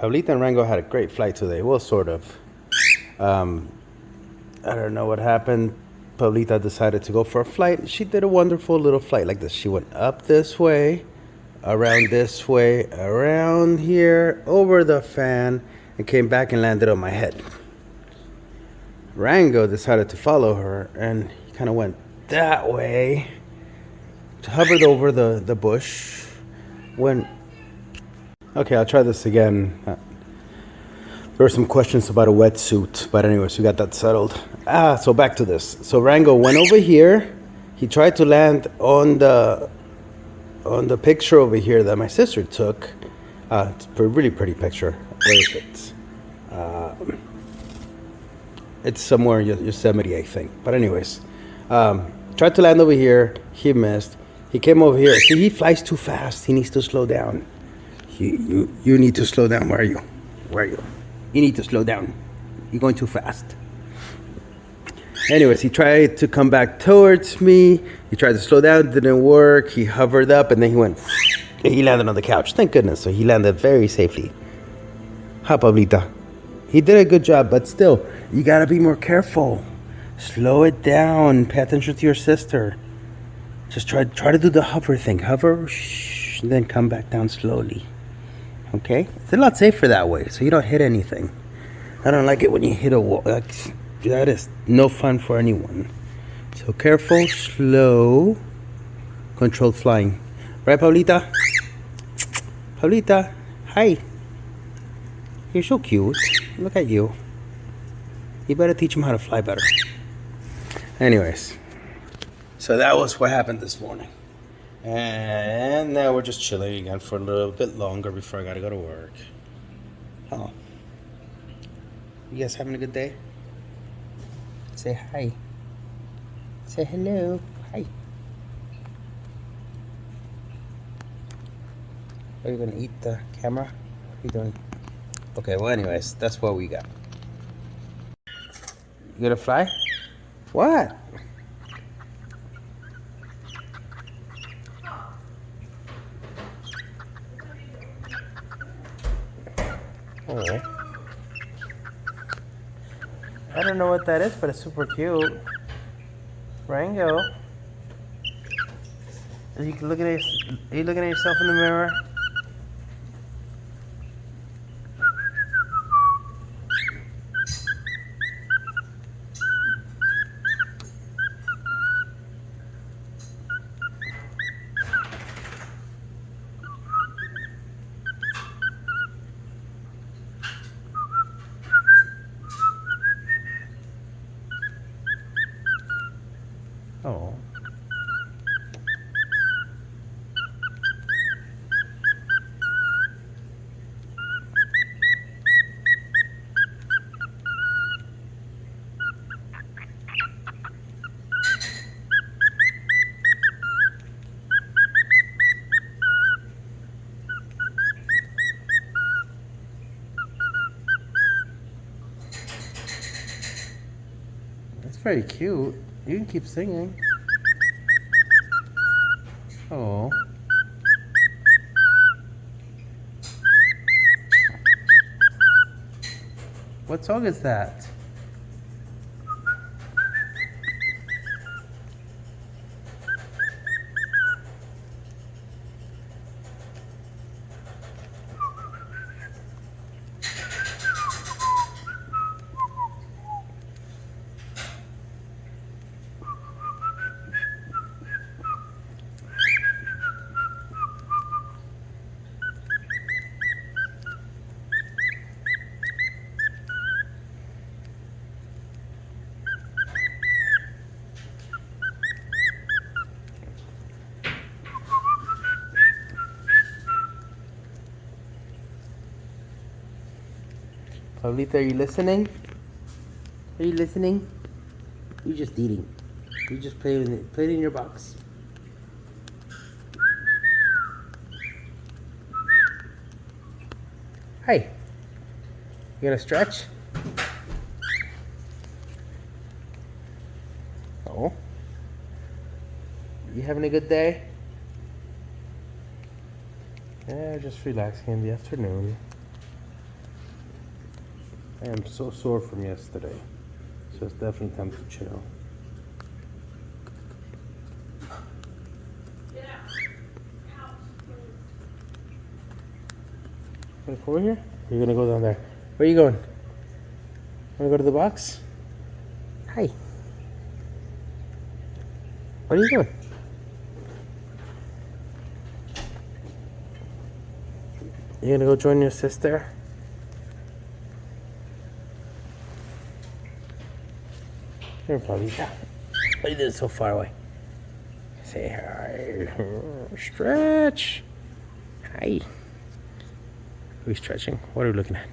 Pablita and Rango had a great flight today. Well, sort of. I don't know what happened. Pablita decided to go for a flight. She did a wonderful little flight like this. She went up this way, around this way, around here, over the fan, and came back and landed on my head. Rango decided to follow her, and he kind of went that way, hovered over the bush, went... Okay, I'll try this again. There were some questions about a wetsuit, but anyways, we got that settled. So back to this. So Rango went over here. He tried to land on the picture over here that my sister took. It's a really pretty picture. Where is it? It's somewhere in Yosemite, I think. But anyways, tried to land over here. He missed. He came over here. See, he flies too fast. He needs to slow down. You need to slow down. Where are you? Where are you? You need to slow down. You're going too fast. Anyways, he tried to come back towards me. He tried to slow down. Didn't work. He hovered up, and then he went... He landed on the couch. Thank goodness. So he landed very safely. Hi, Pablita. He did a good job, but still, you gotta be more careful. Slow it down. Pay attention to your sister. Just try to do the hover thing. Hover, shh, and then come back down slowly. Okay? It's a lot safer that way, so you don't hit anything. I don't like it when you hit a wall. That is no fun for anyone. So careful, slow, controlled flying. Right, Pablita? Pablita, hi. You're so cute. Look at you. You better teach him how to fly better. Anyways, so that was what happened this morning. And now we're just chilling again for a little bit longer before I gotta go to work. Oh. You guys having a good day? Say hi. Say hello. Hi. Are you gonna eat the camera? What are you doing? Okay, well anyways, that's what we got. You gonna fly? What? Oh. I don't know what that is, but it's super cute. Rango. Are you looking at yourself in the mirror? Oh. That's very cute. You can keep singing. Oh. What song is that? Pablita, are you listening? Are you listening? You're just eating. You just play with it. Put it in your box. Hey, you gonna stretch? Oh, you having a good day? Yeah, just relaxing in the afternoon. I am so sore from yesterday, so it's definitely time to chill. Gonna come over here? Or you're gonna go down there? Where are you going? Wanna go to the box? Hi. What are you doing? You gonna go join your sister? Here, Pablita. Why are you doing so far away? Say hi. Stretch. Hi. Are we stretching? What are we looking at?